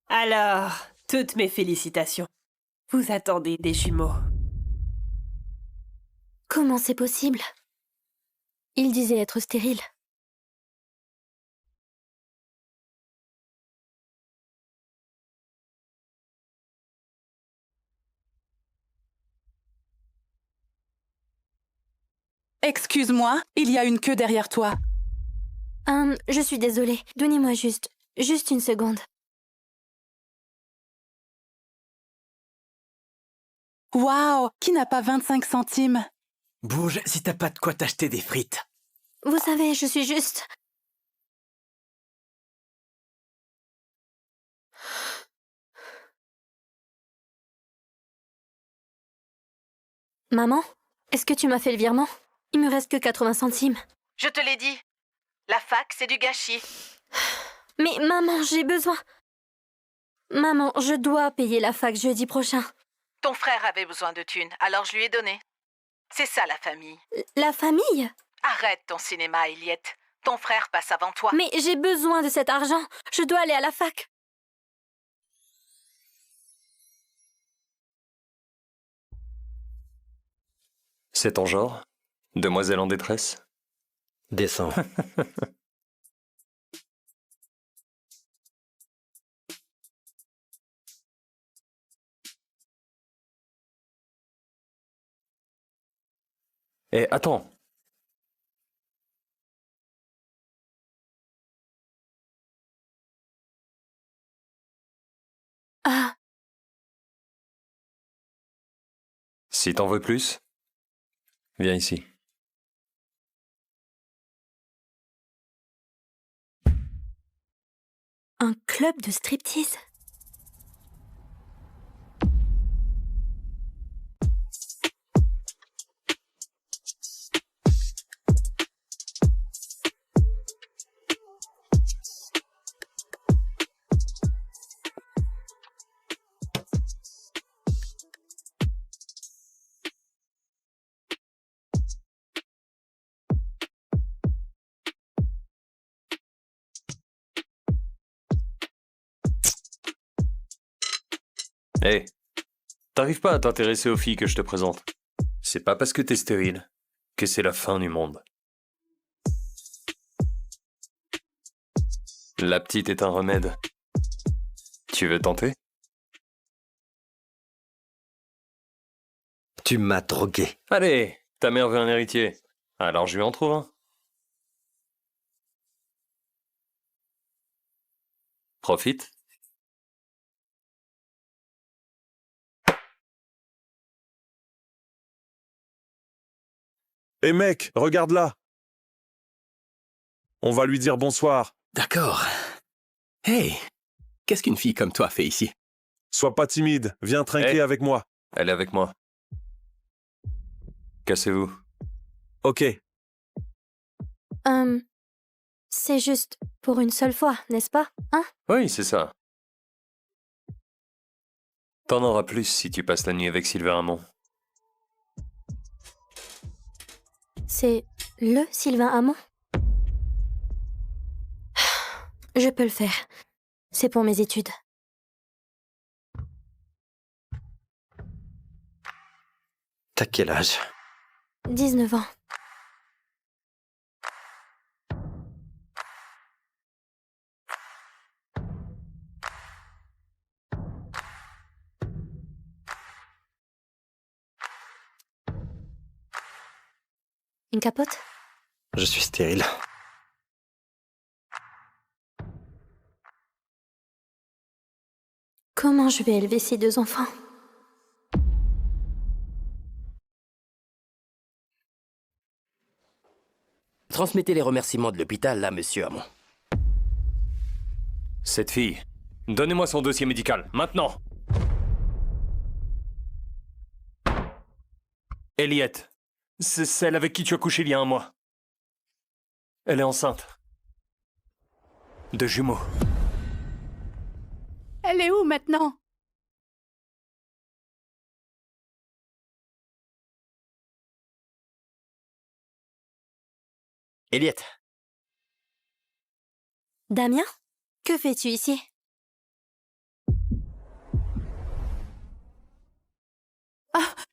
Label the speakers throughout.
Speaker 1: Alors, toutes mes félicitations. Vous attendez des jumeaux.
Speaker 2: Comment c'est possible? Il disait être stérile.
Speaker 3: Excuse-moi, il y a une queue derrière toi.
Speaker 2: Je suis désolée. Donnez-moi juste une seconde.
Speaker 3: Waouh, qui n'a pas 25 centimes?
Speaker 4: Bouge si t'as pas de quoi t'acheter des frites.
Speaker 2: Vous savez, je suis juste... Maman, est-ce que tu m'as fait le virement? Il me reste que 80 centimes.
Speaker 5: Je te l'ai dit. La fac, c'est du gâchis.
Speaker 2: Mais maman, j'ai besoin... Maman, je dois payer la fac jeudi prochain.
Speaker 5: Ton frère avait besoin de thunes, alors je lui ai donné. C'est ça, la famille.
Speaker 2: La famille?
Speaker 5: Arrête ton cinéma, Eliette. Ton frère passe avant toi.
Speaker 2: Mais j'ai besoin de cet argent. Je dois aller à la fac.
Speaker 6: C'est ton genre? Demoiselle en détresse?
Speaker 4: Descends.
Speaker 6: Eh, attends.
Speaker 2: Ah,
Speaker 6: Si t'en veux plus, viens ici.
Speaker 2: un club de striptease?
Speaker 6: Eh, t'arrives pas à t'intéresser aux filles que je te présente. C'est pas parce que t'es stérile que c'est la fin du monde. La petite est un remède. Tu veux tenter?
Speaker 4: Tu m'as drogué.
Speaker 6: Allez, ta mère veut un héritier. Alors je lui en trouve un. Profite.
Speaker 7: Hé mec, regarde là. On va lui dire bonsoir.
Speaker 4: D'accord. Hey, qu'est-ce qu'une fille comme toi fait ici?
Speaker 7: Sois pas timide, viens trinquer
Speaker 6: Hey.
Speaker 7: avec moi.
Speaker 6: Elle est avec moi. Cassez-vous.
Speaker 7: Ok,
Speaker 2: C'est juste pour une seule fois, n'est-ce pas? Hein?
Speaker 6: Oui, c'est ça. T'en auras plus si tu passes la nuit avec Sylvain Hamon.
Speaker 2: C'est le Sylvain Hamon? Je peux le faire. C'est pour mes études.
Speaker 4: T'as quel âge?
Speaker 2: 19 ans. Une capote?
Speaker 4: Je suis stérile.
Speaker 2: Comment je vais élever ces deux enfants?
Speaker 4: Transmettez les remerciements de l'hôpital, là, monsieur Hamon.
Speaker 6: Cette fille, donnez-moi son dossier médical, maintenant. Eliette, c'est celle avec qui tu as couché il y a un mois. Elle est enceinte. De jumeaux.
Speaker 3: Elle est où maintenant?
Speaker 4: Eliette,
Speaker 2: Damien? Que fais-tu ici?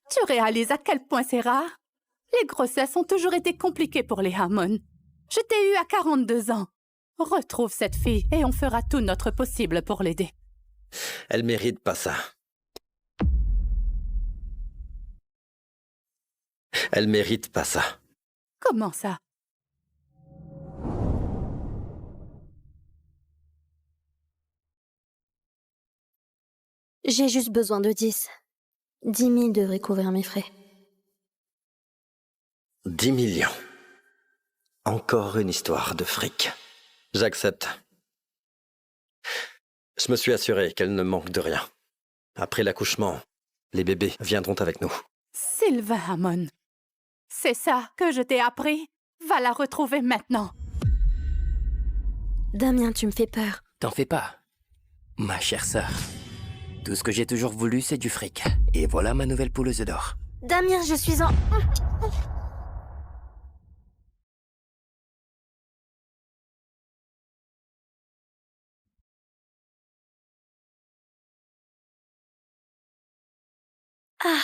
Speaker 3: Tu réalises à quel point c'est rare? Les grossesses ont toujours été compliquées pour les Hammond. Je t'ai eu à 42 ans. Retrouve cette fille et on fera tout notre possible pour l'aider.
Speaker 8: Elle mérite pas ça. Elle mérite pas ça.
Speaker 3: Comment ça?
Speaker 2: J'ai juste besoin de 10. 10 000 devraient couvrir mes frais.
Speaker 8: 10 millions. Encore une histoire de fric. J'accepte. Je me suis assuré qu'elle ne manque de rien. Après l'accouchement, les bébés viendront avec nous.
Speaker 3: Sylvain Hammond. C'est ça que je t'ai appris? Va la retrouver maintenant.
Speaker 2: Damien, tu me fais peur.
Speaker 9: T'en fais pas, ma chère sœur. Tout ce que j'ai toujours voulu, c'est du fric. Et voilà ma nouvelle poule aux œufs d'or.
Speaker 2: Damien, je suis en... Ah.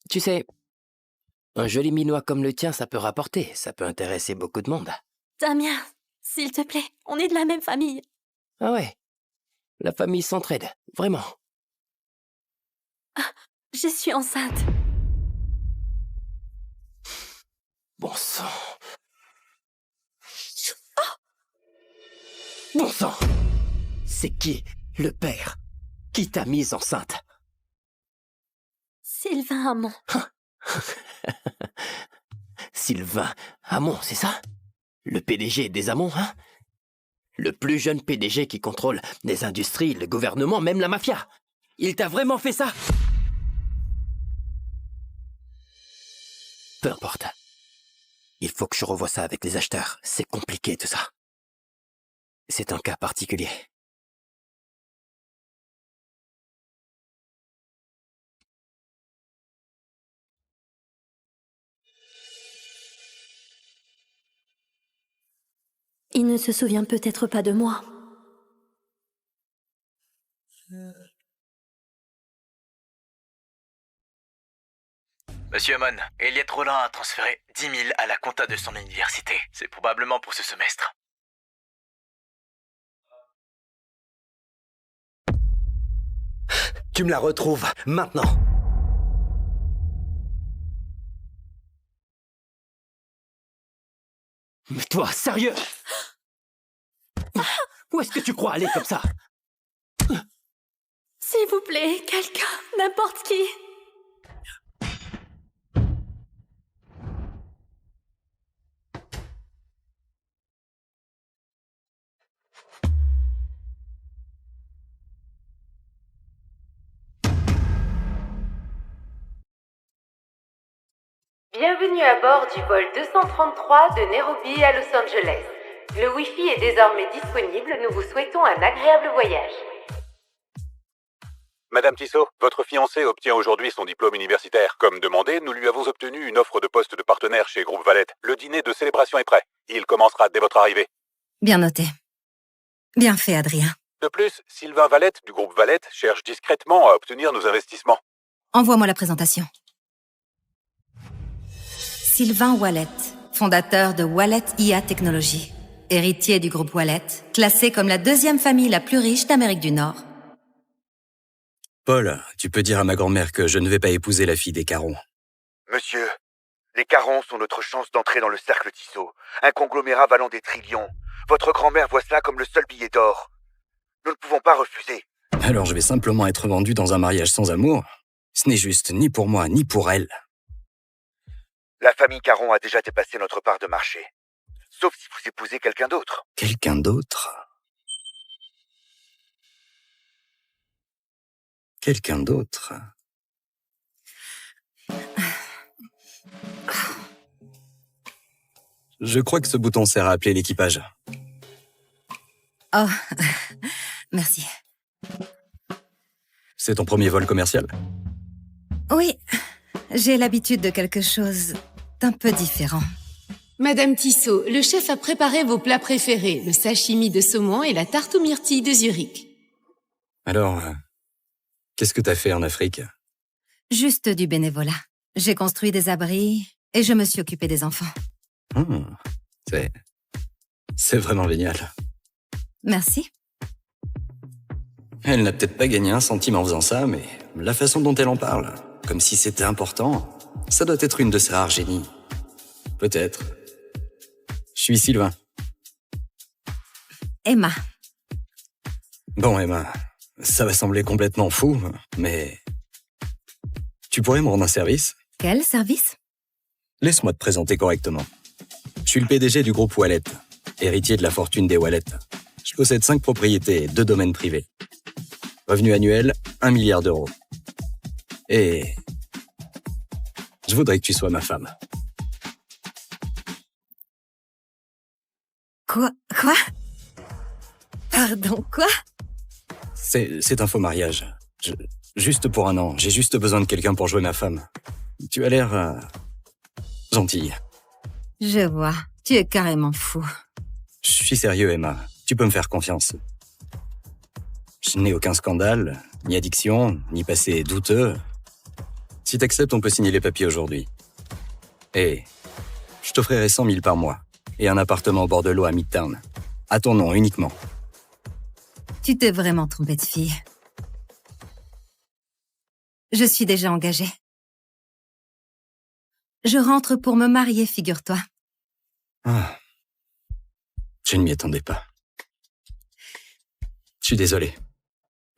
Speaker 9: Tu sais, un joli minois comme le tien, ça peut rapporter. Ça peut intéresser beaucoup de monde.
Speaker 2: Damien, s'il te plaît, on est de la même famille.
Speaker 9: Ah ouais, la famille s'entraide, vraiment.
Speaker 2: Ah, je suis enceinte.
Speaker 9: Bon sang. Bon sang. C'est qui, le père, qui t'a mise enceinte?
Speaker 2: Sylvain Hammond.
Speaker 9: Sylvain Hammond, c'est ça? Le PDG des Hammond, hein? Le plus jeune PDG qui contrôle les industries, le gouvernement, même la mafia. Il t'a vraiment fait ça? Peu importe. Il faut que je revoie ça avec les acheteurs. C'est compliqué tout ça. C'est un cas particulier.
Speaker 2: Il ne se souvient peut-être pas de moi.
Speaker 10: Monsieur Hammond, Elliot Rollin a transféré 10 000 à la compta de son université. C'est probablement pour ce semestre.
Speaker 8: Tu me la retrouves, maintenant.
Speaker 9: Mais toi, sérieux? Où est-ce que tu crois aller comme ça?
Speaker 2: S'il vous plaît, quelqu'un, n'importe qui.
Speaker 1: Bienvenue à bord du vol 233 de Nairobi à Los Angeles. Le Wi-Fi est désormais disponible, nous vous souhaitons un agréable voyage.
Speaker 11: Madame Tissot, votre fiancé obtient aujourd'hui son diplôme universitaire. Comme demandé, nous lui avons obtenu une offre de poste de partenaire chez Groupe Valette. Le dîner de célébration est prêt. Il commencera dès votre arrivée.
Speaker 12: Bien noté. Bien fait, Adrien.
Speaker 11: De plus, Sylvain Valette du Groupe Valette cherche discrètement à obtenir nos investissements.
Speaker 12: Envoie-moi la présentation. Sylvain Wallet, fondateur de Wallet IA Technologies, héritier du groupe Wallet, classé comme la 2e famille la plus riche d'Amérique du Nord.
Speaker 13: Paul, tu peux dire à ma grand-mère que je ne vais pas épouser la fille des Caron.
Speaker 14: Monsieur, les Caron sont notre chance d'entrer dans le cercle Tissot, un conglomérat valant des trillions. Votre grand-mère voit cela comme le seul billet d'or. Nous ne pouvons pas refuser.
Speaker 13: Alors je vais simplement être vendu dans un mariage sans amour. Ce n'est juste ni pour moi ni pour elle.
Speaker 14: La famille Caron a déjà dépassé notre part de marché. Sauf si vous épousez quelqu'un d'autre.
Speaker 13: Quelqu'un d'autre? Quelqu'un d'autre? Je crois que ce bouton sert à appeler l'équipage.
Speaker 12: Oh, merci.
Speaker 13: C'est ton premier vol commercial?
Speaker 12: Oui, j'ai l'habitude de quelque chose d'un peu différent.
Speaker 15: Madame Tissot, le chef a préparé vos plats préférés, le sashimi de saumon et la tarte aux myrtilles de Zurich.
Speaker 13: Alors, qu'est-ce que t'as fait en Afrique?
Speaker 12: Juste du bénévolat. J'ai construit des abris et je me suis occupée des enfants.
Speaker 13: C'est vraiment génial.
Speaker 12: Merci.
Speaker 13: Elle n'a peut-être pas gagné un centime en faisant ça, mais la façon dont elle en parle, comme si c'était important, ça doit être une de ses rares génies. Peut-être. Je suis Sylvain.
Speaker 12: Emma.
Speaker 13: Bon, Emma, ça va sembler complètement fou, mais... Tu pourrais me rendre un service?
Speaker 12: Quel service?
Speaker 13: Laisse-moi te présenter correctement. Je suis le PDG du groupe Wallet, héritier de la fortune des Wallet. Je possède 5 propriétés et 2 domaines privés. Revenu annuel, 1 milliard d'euros. Et... je voudrais que tu sois ma femme.
Speaker 12: Quoi? Pardon, quoi?
Speaker 13: C'est un faux mariage. Juste pour un an. J'ai juste besoin de quelqu'un pour jouer ma femme. Tu as l'air... gentille.
Speaker 12: Je vois. Tu es carrément fou.
Speaker 13: Je suis sérieux, Emma. Tu peux me faire confiance. Je n'ai aucun scandale, ni addiction, ni passé douteux. Si t'acceptes, on peut signer les papiers aujourd'hui. Et je t'offrirai 100 000 par mois. Et un appartement au bord de l'eau à Midtown. À ton nom uniquement.
Speaker 12: Tu t'es vraiment trompé de fille. Je suis déjà engagée. Je rentre pour me marier, figure-toi.
Speaker 13: Ah. Je ne m'y attendais pas. Je suis désolé.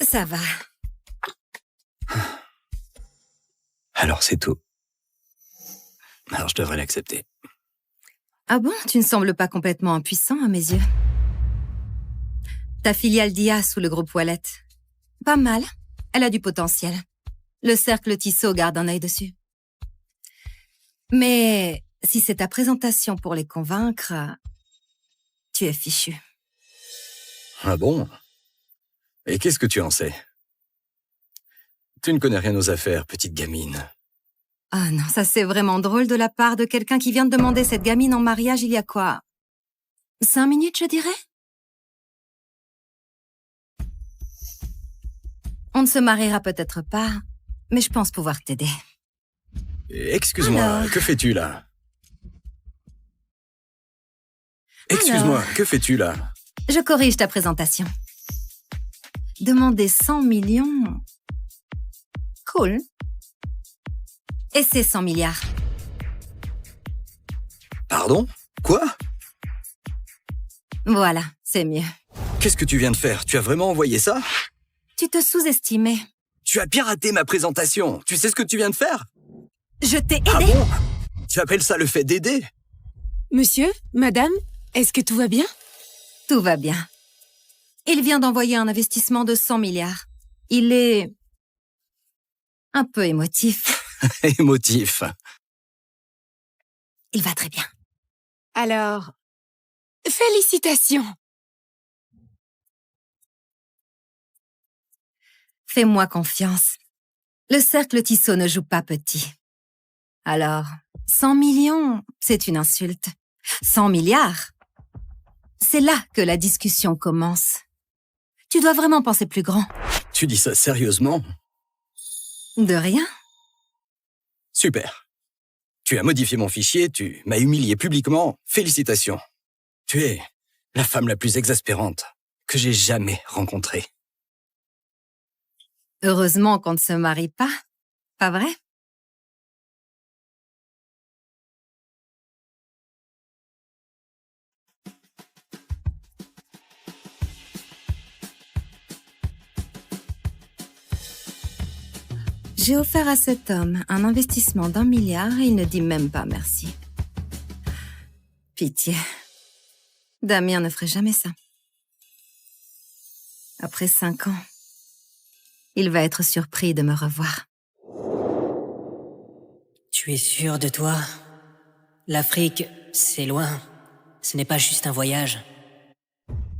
Speaker 12: Ça va.
Speaker 13: Alors c'est tout. Alors je devrais l'accepter.
Speaker 12: Ah bon? Tu ne sembles pas complètement impuissant à mes yeux. Ta filiale d'IA sous le groupe Wallet. Pas mal. Elle a du potentiel. Le cercle Tissot garde un œil dessus. Mais si c'est ta présentation pour les convaincre, tu es fichu.
Speaker 13: Ah bon? Et qu'est-ce que tu en sais? Tu ne connais rien aux affaires, petite gamine.
Speaker 12: Ah non, ça c'est vraiment drôle de la part de quelqu'un qui vient de demander cette gamine en mariage il y a quoi? 5 minutes, je dirais? On ne se mariera peut-être pas, mais je pense pouvoir t'aider.
Speaker 13: Excuse-moi,
Speaker 12: Alors...
Speaker 13: que fais-tu là? Excuse-moi, que fais-tu là?
Speaker 12: Je corrige ta présentation. Demander 100 millions... Cool. Et c'est 100 milliards.
Speaker 13: Pardon? Quoi?
Speaker 12: Voilà, c'est mieux.
Speaker 13: Qu'est-ce que tu viens de faire? Tu as vraiment envoyé ça?
Speaker 12: Tu te sous-estimais.
Speaker 13: Tu as piraté ma présentation. Tu sais ce que tu viens de faire?
Speaker 12: Je t'ai aidé.
Speaker 13: Ah bon? Tu appelles ça le fait d'aider?
Speaker 15: Monsieur, madame, est-ce que tout va bien?
Speaker 12: Tout va bien. Il vient d'envoyer un investissement de 100 milliards. Il est... un peu émotif.
Speaker 13: Émotif.
Speaker 12: Il va très bien.
Speaker 15: Alors, félicitations.
Speaker 12: Fais-moi confiance. Le cercle Tissot ne joue pas petit. Alors, 100 millions, c'est une insulte. 100 milliards, c'est là que la discussion commence. Tu dois vraiment penser plus grand.
Speaker 13: Tu dis ça sérieusement?
Speaker 12: De rien.
Speaker 13: Super. Tu as modifié mon fichier, tu m'as humilié publiquement. Félicitations. Tu es la femme la plus exaspérante que j'ai jamais rencontrée.
Speaker 12: Heureusement qu'on ne se marie pas, pas vrai? J'ai offert à cet homme un investissement d'1 milliard et il ne dit même pas merci. Pitié. Damien ne ferait jamais ça. Après 5 ans, il va être surpris de me revoir.
Speaker 16: Tu es sûr de toi? L'Afrique, c'est loin. Ce n'est pas juste un voyage.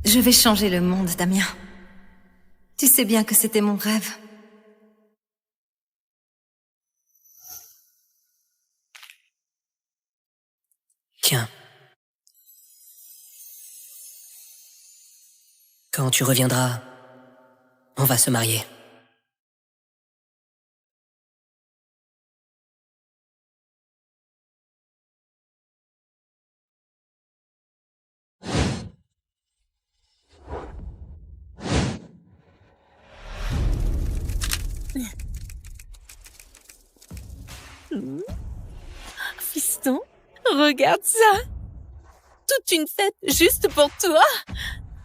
Speaker 12: Je vais changer le monde, Damien. Tu sais bien que c'était mon rêve.
Speaker 16: Tiens, Quand tu reviendras, on va se marier.
Speaker 17: Fiston, regarde ça! Toute une fête juste pour toi!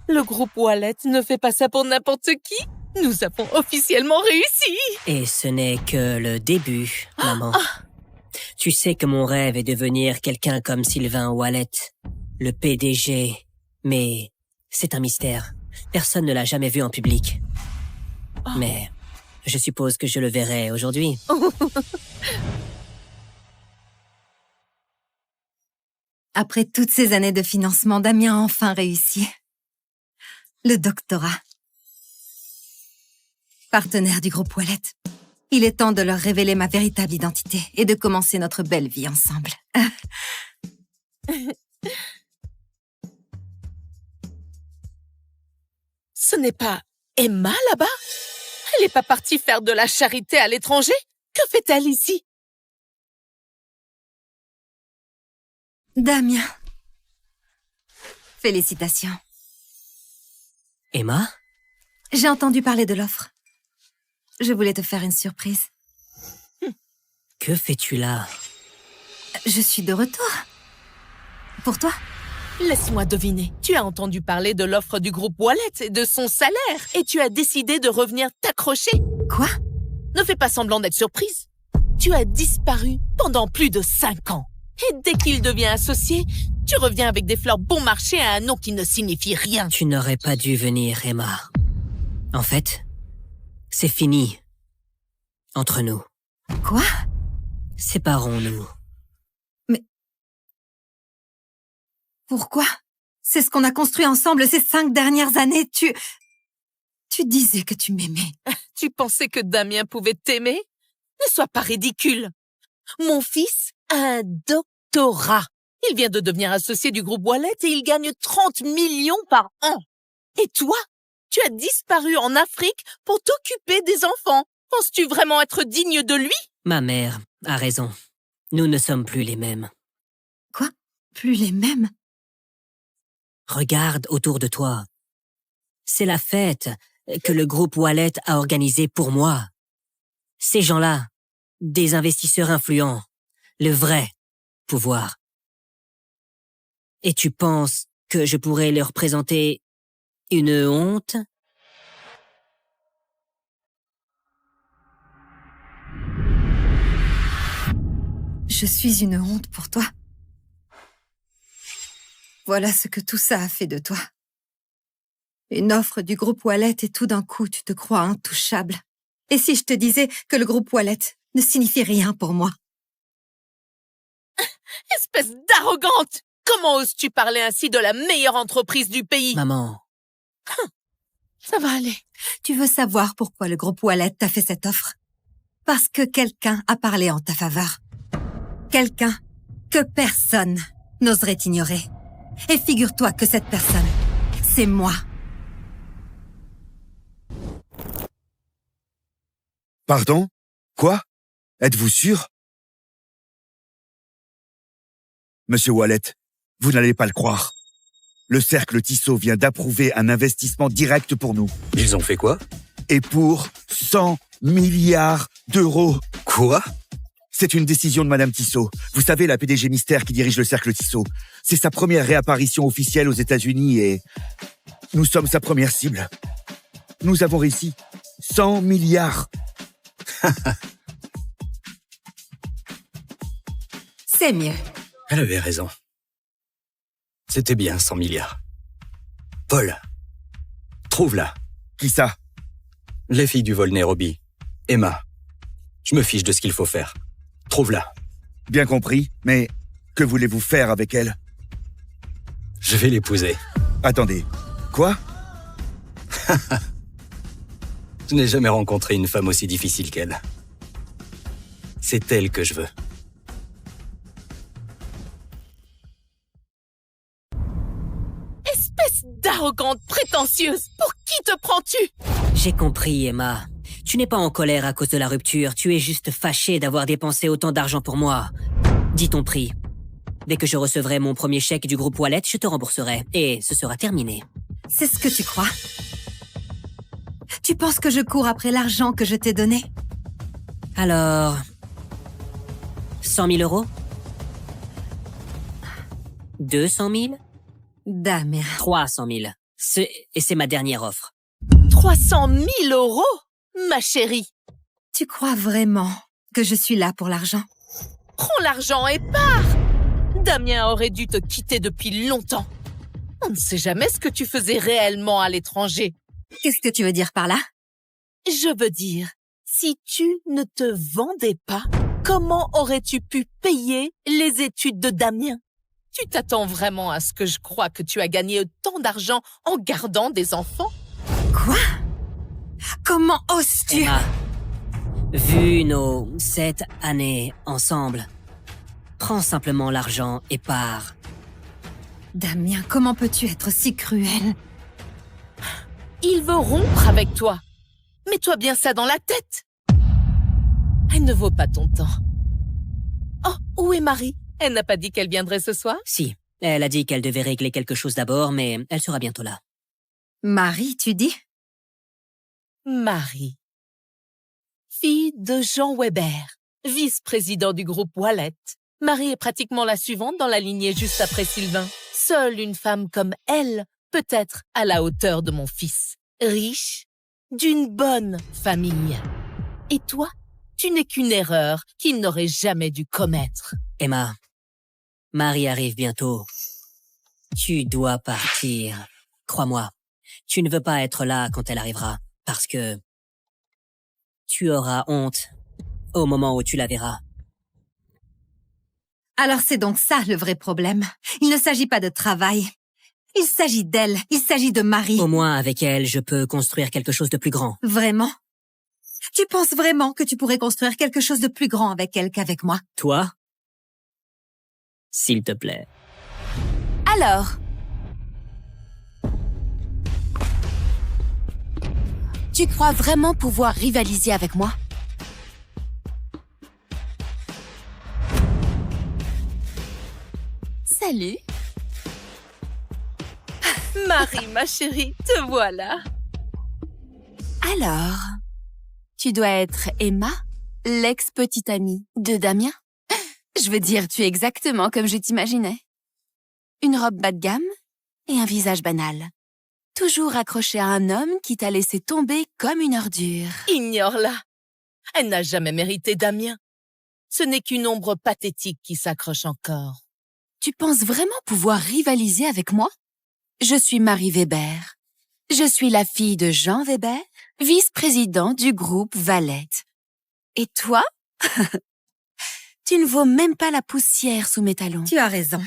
Speaker 17: Le groupe Wallet ne fait pas ça pour n'importe qui! Nous avons officiellement réussi!
Speaker 16: Et ce n'est que le début, maman. Tu sais que mon rêve est de devenir quelqu'un comme Sylvain Wallet, le PDG. Mais c'est un mystère. Personne ne l'a jamais vu en public. Mais je suppose que je le verrai aujourd'hui.
Speaker 12: Après toutes ces années de financement, Damien a enfin réussi. Le doctorat. Partenaire du groupe Wallet. Il est temps de leur révéler ma véritable identité et de commencer notre belle vie ensemble.
Speaker 17: Ce n'est pas Emma là-bas? Elle n'est pas partie faire de la charité à l'étranger? Que fait-elle ici?
Speaker 12: Damien. Félicitations.
Speaker 16: Emma?
Speaker 12: J'ai entendu parler de l'offre. Je voulais te faire une surprise.
Speaker 16: Que fais-tu là?
Speaker 12: Je suis de retour. Pour toi?
Speaker 17: Laisse-moi deviner. Tu as entendu parler de l'offre du groupe Wallet et de son salaire. Et tu as décidé de revenir t'accrocher.
Speaker 12: Quoi?
Speaker 17: Ne fais pas semblant d'être surprise. Tu as disparu pendant plus de 5 ans. Et dès qu'il devient associé, tu reviens avec des fleurs bon marché à un nom qui ne signifie rien.
Speaker 16: Tu n'aurais pas dû venir, Emma. En fait, c'est fini. Entre nous.
Speaker 12: Quoi?
Speaker 16: Séparons-nous.
Speaker 12: Mais... Pourquoi? C'est ce qu'on a construit ensemble ces 5 dernières années. Tu disais que tu m'aimais.
Speaker 17: Tu pensais que Damien pouvait t'aimer? Ne sois pas ridicule. Mon fils a un doctorat. Il vient de devenir associé du groupe Wallet et il gagne 30 millions par an. Et toi, tu as disparu en Afrique pour t'occuper des enfants. Penses-tu vraiment être digne de lui?
Speaker 16: Ma mère a raison. Nous ne sommes plus les mêmes.
Speaker 12: Quoi? Plus les mêmes?
Speaker 16: Regarde autour de toi. C'est la fête que le groupe Wallet a organisée pour moi. Ces gens-là, des investisseurs influents, le vrai pouvoir. Et tu penses que je pourrais leur présenter une honte?
Speaker 12: Je suis une honte pour toi. Voilà ce que tout ça a fait de toi. Une offre du groupe Wallet et tout d'un coup, tu te crois intouchable. Et si je te disais que le groupe Wallet ne signifie rien pour moi?
Speaker 17: Espèce d'arrogante! Comment oses-tu parler ainsi de la meilleure entreprise du pays?
Speaker 16: Maman.
Speaker 17: Ça va aller.
Speaker 12: Tu veux savoir pourquoi le groupe Wallet t'a fait cette offre? Parce que quelqu'un a parlé en ta faveur. Quelqu'un que personne n'oserait ignorer. Et figure-toi que cette personne, c'est moi.
Speaker 14: Pardon? Quoi? Êtes-vous sûr? Monsieur Wallet, vous n'allez pas le croire. Le cercle Tissot vient d'approuver un investissement direct pour nous.
Speaker 13: Ils ont fait quoi?
Speaker 14: Et pour 100 milliards d'euros.
Speaker 13: Quoi?
Speaker 14: C'est une décision de Madame Tissot. Vous savez, la PDG mystère qui dirige le cercle Tissot. C'est sa première réapparition officielle aux États-Unis et nous sommes sa première cible. Nous avons réussi. 100 milliards.
Speaker 12: C'est mieux.
Speaker 13: Elle avait raison. C'était bien 100 milliards. Paul, trouve-la.
Speaker 14: Qui ça?
Speaker 13: Les filles du vol Nairobi. Emma. Je me fiche de ce qu'il faut faire. Trouve-la.
Speaker 14: Bien compris, mais que voulez-vous faire avec elle?
Speaker 13: Je vais l'épouser.
Speaker 14: Attendez, quoi?
Speaker 13: Je n'ai jamais rencontré une femme aussi difficile qu'elle. C'est elle que je veux.
Speaker 17: Espèce d'arrogante! Arrogante, prétentieuse, pour qui te prends-tu?
Speaker 16: J'ai compris, Emma. Tu n'es pas en colère à cause de la rupture, tu es juste fâchée d'avoir dépensé autant d'argent pour moi. Dis ton prix. Dès que je recevrai mon premier chèque du groupe Wallet, je te rembourserai. Et ce sera terminé.
Speaker 12: C'est ce que tu crois? Tu penses que je cours après l'argent que je t'ai donné?
Speaker 16: Alors... 100 000 euros? 200 000?
Speaker 12: Damien.
Speaker 16: 300 000. Et c'est ma dernière offre.
Speaker 17: 300 000 euros? Ma chérie.
Speaker 12: Tu crois vraiment que je suis là pour l'argent?
Speaker 17: Prends l'argent et pars! Damien aurait dû te quitter depuis longtemps. On ne sait jamais ce que tu faisais réellement à l'étranger.
Speaker 12: Qu'est-ce que tu veux dire par là?
Speaker 17: Je veux dire, si tu ne te vendais pas, comment aurais-tu pu payer les études de Damien? Tu t'attends vraiment à ce que je croie que tu as gagné autant d'argent en gardant des enfants?
Speaker 12: Quoi? Comment oses-tu?
Speaker 16: Emma, vu nos 7 années ensemble, prends simplement l'argent et pars.
Speaker 12: Damien, comment peux-tu être si cruel?
Speaker 17: Il veut rompre avec toi. Mets-toi bien ça dans la tête. Elle ne vaut pas ton temps. Oh, où est Marie? Elle n'a pas dit qu'elle viendrait ce soir?
Speaker 16: Si, elle a dit qu'elle devait régler quelque chose d'abord, mais elle sera bientôt là.
Speaker 12: Marie, tu dis?
Speaker 17: Marie. Fille de Jean Weber, vice-président du groupe Wallet. Marie est pratiquement la suivante dans la lignée juste après Sylvain. Seule une femme comme elle peut être à la hauteur de mon fils. Riche, d'une bonne famille. Et toi, tu n'es qu'une erreur qu'il n'aurait jamais dû commettre.
Speaker 16: Emma, Marie arrive bientôt. Tu dois partir. Crois-moi, tu ne veux pas être là quand elle arrivera, parce que tu auras honte au moment où tu la verras.
Speaker 12: Alors c'est donc ça le vrai problème. Il ne s'agit pas de travail. Il s'agit d'elle. Il s'agit de Marie.
Speaker 16: Au moins, avec elle, je peux construire quelque chose de plus grand.
Speaker 12: Vraiment? Tu penses vraiment que tu pourrais construire quelque chose de plus grand avec elle qu'avec moi?
Speaker 16: Toi? S'il te plaît.
Speaker 15: Alors? Tu crois vraiment pouvoir rivaliser avec moi? Salut.
Speaker 17: Marie, ma chérie, te voilà.
Speaker 15: Alors, tu dois être Emma, l'ex-petite amie de Damien? Je veux dire, tu es exactement comme je t'imaginais. Une robe bas de gamme et un visage banal. Toujours accrochée à un homme qui t'a laissé tomber comme une ordure.
Speaker 17: Ignore-la. Elle n'a jamais mérité Damien. Ce n'est qu'une ombre pathétique qui s'accroche encore.
Speaker 15: Tu penses vraiment pouvoir rivaliser avec moi? Je suis Marie Weber. Je suis la fille de Jean Weber, vice-président du groupe Wallet. Et toi? Tu ne vaux même pas la poussière sous mes talons.
Speaker 12: Tu as raison.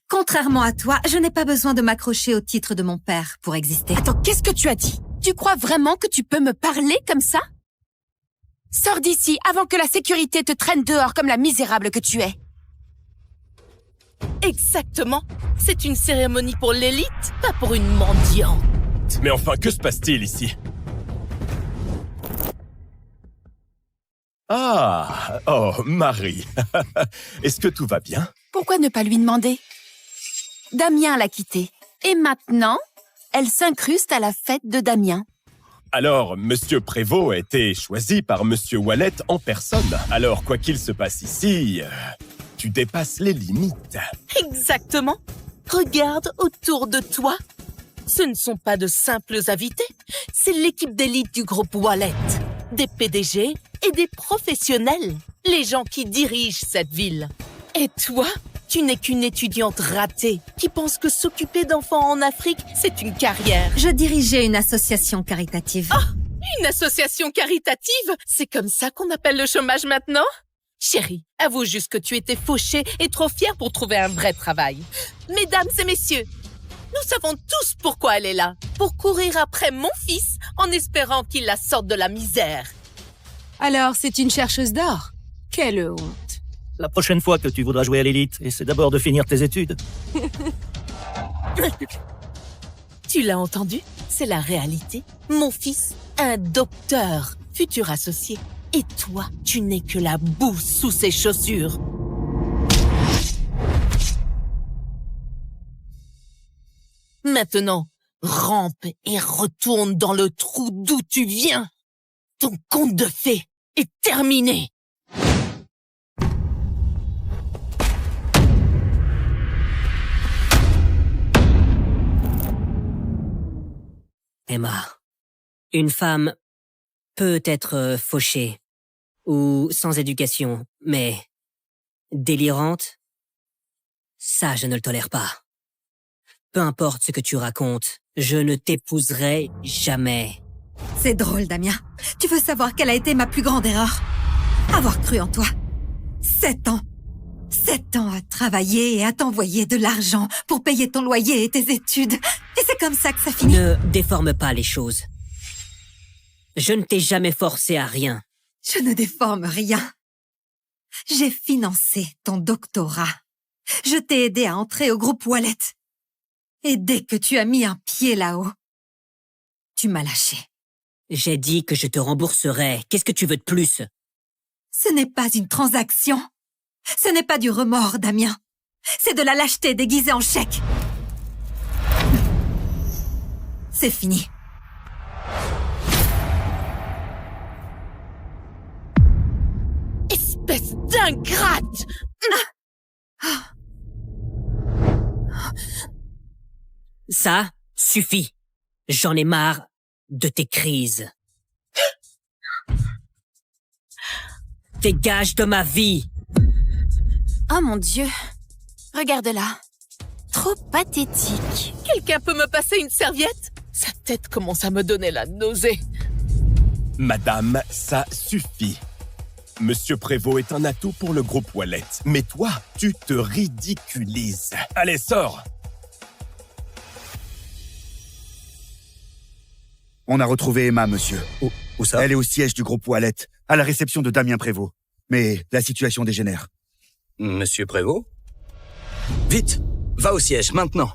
Speaker 12: Contrairement à toi, je n'ai pas besoin de m'accrocher au titre de mon père pour exister.
Speaker 15: Attends, qu'est-ce que tu as dit? Tu crois vraiment que tu peux me parler comme ça? Sors d'ici avant que la sécurité te traîne dehors comme la misérable que tu es.
Speaker 17: Exactement. C'est une cérémonie pour l'élite, pas pour une mendiante.
Speaker 4: Mais enfin, que se passe-t-il ici? Ah, oh, Marie. Est-ce que tout va bien?
Speaker 15: Pourquoi ne pas lui demander? Damien l'a quittée. Et maintenant, elle s'incruste à la fête de Damien.
Speaker 4: Alors, Monsieur Prévost a été choisi par Monsieur Wallet en personne. Alors, quoi qu'il se passe ici, tu dépasses les limites.
Speaker 17: Exactement. Regarde autour de toi. Ce ne sont pas de simples invités. C'est l'équipe d'élite du groupe Wallet. Des PDG et des professionnels. Les gens qui dirigent cette ville. Et toi, tu n'es qu'une étudiante ratée qui pense que s'occuper d'enfants en Afrique, c'est une carrière.
Speaker 12: Je dirigeais une association caritative.
Speaker 17: Ah, une association caritative? C'est comme ça qu'on appelle le chômage maintenant? Chérie, avoue juste que tu étais fauchée et trop fière pour trouver un vrai travail. Mesdames et messieurs, nous savons tous pourquoi elle est là. Pour courir après mon fils en espérant qu'il la sorte de la misère.
Speaker 15: Alors, c'est une chercheuse d'or? Quelle honte.
Speaker 9: La prochaine fois que tu voudras jouer à l'élite, essaie d'abord de finir tes études.
Speaker 17: Tu l'as entendu? C'est la réalité. Mon fils, un docteur, futur associé. Et toi, tu n'es que la boue sous ses chaussures. Maintenant, rampe et retourne dans le trou d'où tu viens. Ton conte de fées est terminé.
Speaker 16: Emma, une femme peut être fauchée ou sans éducation, mais délirante, ça je ne le tolère pas. Peu importe ce que tu racontes, je ne t'épouserai jamais.
Speaker 12: C'est drôle, Damien. Tu veux savoir quelle a été ma plus grande erreur? Avoir cru en toi. 7 ans. 7 ans à travailler et à t'envoyer de l'argent pour payer ton loyer et tes études. Et c'est comme ça que ça finit.
Speaker 16: Ne déforme pas les choses. Je ne t'ai jamais forcé à rien.
Speaker 12: Je ne déforme rien. J'ai financé ton doctorat. Je t'ai aidé à entrer au groupe Wallet. Et dès que tu as mis un pied là-haut, tu m'as lâché.
Speaker 16: J'ai dit que je te rembourserais. Qu'est-ce que tu veux de plus?
Speaker 12: Ce n'est pas une transaction. Ce n'est pas du remords, Damien. C'est de la lâcheté déguisée en chèque. C'est fini.
Speaker 17: Espèce d'ingrate!
Speaker 16: Ça suffit. J'en ai marre de tes crises. Dégage de ma vie.
Speaker 15: Oh mon Dieu. Regarde-la. Trop pathétique.
Speaker 17: Quelqu'un peut me passer une serviette? Sa tête commence à me donner la nausée.
Speaker 4: Madame, ça suffit. Monsieur Prévost est un atout pour le groupe Wallet. Mais toi, tu te ridiculises. Allez, sors!
Speaker 14: On a retrouvé Emma, monsieur.
Speaker 13: Où ça?
Speaker 14: Elle est au siège du groupe Wallet, à la réception de Damien Prévost. Mais la situation dégénère.
Speaker 13: Monsieur Prévost? Vite! Va au siège, maintenant!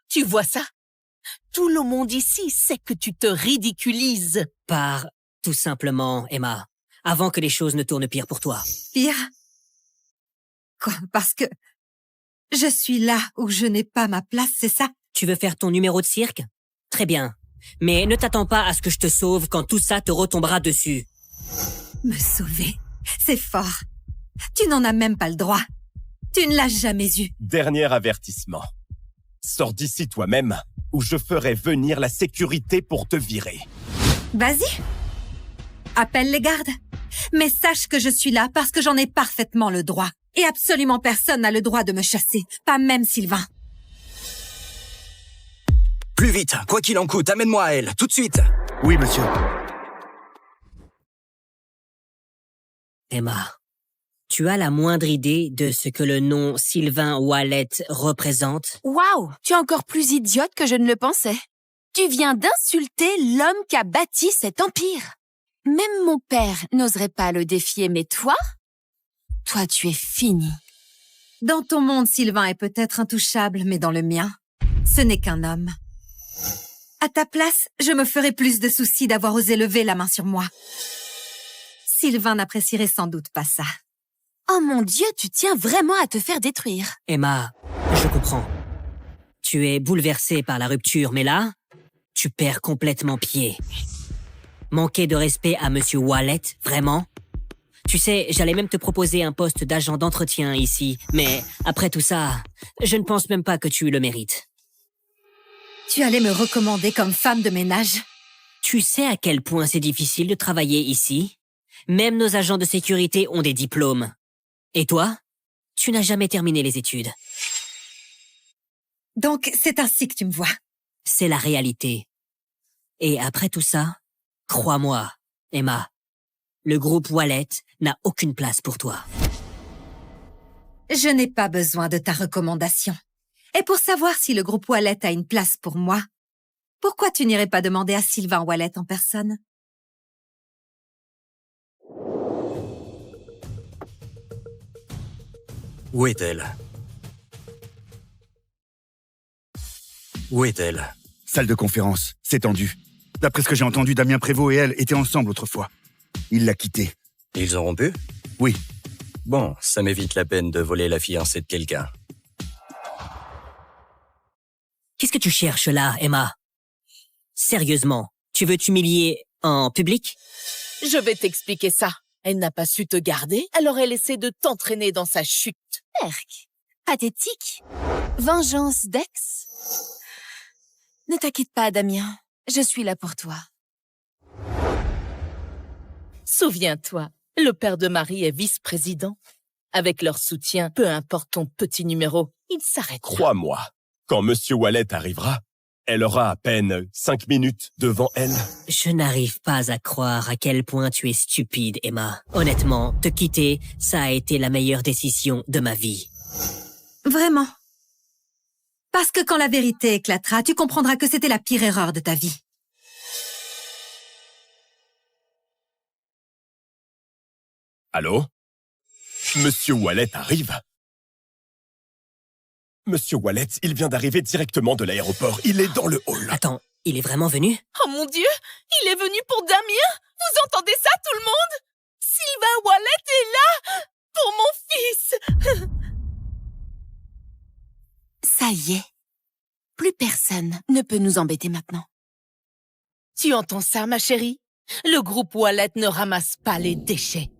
Speaker 17: Tu vois ça? Tout le monde ici sait que tu te ridiculises.
Speaker 16: Pars, tout simplement, Emma, avant que les choses ne tournent pire pour toi.
Speaker 12: Pire? Quoi? Parce que je suis là où je n'ai pas ma place, c'est ça?
Speaker 16: Tu veux faire ton numéro de cirque? Très bien. Mais ne t'attends pas à ce que je te sauve quand tout ça te retombera dessus.
Speaker 12: Me sauver? C'est fort. Tu n'en as même pas le droit. Tu ne l'as jamais eu.
Speaker 4: Dernier avertissement. Sors d'ici toi-même, ou je ferai venir la sécurité pour te virer.
Speaker 12: Vas-y. Appelle les gardes. Mais sache que je suis là parce que j'en ai parfaitement le droit. Et absolument personne n'a le droit de me chasser. Pas même Sylvain.
Speaker 13: Plus vite, quoi qu'il en coûte, amène-moi à elle, tout de suite!
Speaker 14: Oui, monsieur.
Speaker 16: Emma, tu as la moindre idée de ce que le nom Sylvain Wallet représente?
Speaker 15: Waouh! Tu es encore plus idiote que je ne le pensais. Tu viens d'insulter l'homme qui a bâti cet empire. Même mon père n'oserait pas le défier, mais toi? Toi, tu es fini.
Speaker 12: Dans ton monde, Sylvain est peut-être intouchable, mais dans le mien, ce n'est qu'un homme. À ta place, je me ferais plus de soucis d'avoir osé lever la main sur moi. Sylvain n'apprécierait sans doute pas ça.
Speaker 15: Oh mon Dieu, tu tiens vraiment à te faire détruire.
Speaker 16: Emma, je comprends. Tu es bouleversée par la rupture, mais là, tu perds complètement pied. Manquer de respect à Monsieur Wallet, vraiment? Tu sais, j'allais même te proposer un poste d'agent d'entretien ici, mais après tout ça, je ne pense même pas que tu le mérites.
Speaker 12: Tu allais me recommander comme femme de ménage?
Speaker 16: Tu sais à quel point c'est difficile de travailler ici? Même nos agents de sécurité ont des diplômes. Et toi? Tu n'as jamais terminé les études.
Speaker 12: Donc, c'est ainsi que tu me vois?
Speaker 16: C'est la réalité. Et après tout ça, crois-moi, Emma, le groupe Wallet n'a aucune place pour toi.
Speaker 12: Je n'ai pas besoin de ta recommandation. Et pour savoir si le groupe Wallet a une place pour moi, pourquoi tu n'irais pas demander à Sylvain Wallet en personne?
Speaker 13: Où est-elle? Où est-elle?
Speaker 14: Salle de conférence, c'est tendu. D'après ce que j'ai entendu, Damien Prévost et elle étaient ensemble autrefois. Il l'a quittée.
Speaker 13: Ils ont rompu?
Speaker 14: Oui.
Speaker 13: Bon, ça m'évite la peine de voler la fiancée de quelqu'un.
Speaker 16: Qu'est-ce que tu cherches là, Emma? Sérieusement, tu veux t'humilier en public?
Speaker 17: Je vais t'expliquer ça. Elle n'a pas su te garder, alors elle essaie de t'entraîner dans sa chute.
Speaker 15: Perk. Pathétique. Vengeance d'ex. Ne t'inquiète pas, Damien. Je suis là pour toi.
Speaker 17: Souviens-toi, le père de Marie est vice-président. Avec leur soutien, peu importe ton petit numéro, il s'arrête.
Speaker 4: Crois-moi, quand Monsieur Wallet arrivera, elle aura à peine 5 minutes devant elle.
Speaker 16: Je n'arrive pas à croire à quel point tu es stupide, Emma. Honnêtement, te quitter, ça a été la meilleure décision de ma vie.
Speaker 12: Vraiment. Parce que quand la vérité éclatera, tu comprendras que c'était la pire erreur de ta vie.
Speaker 4: Allô? Monsieur Wallet arrive? Monsieur Wallet, il vient d'arriver directement de l'aéroport. Il est dans le hall.
Speaker 16: Attends, il est vraiment venu?
Speaker 17: Oh mon Dieu, il est venu pour Damien? Vous entendez ça, tout le monde? Sylvain Wallet est là pour mon fils.
Speaker 15: Ça y est. Plus personne ne peut nous embêter maintenant.
Speaker 17: Tu entends ça, ma chérie? Le groupe Wallet ne ramasse pas les déchets.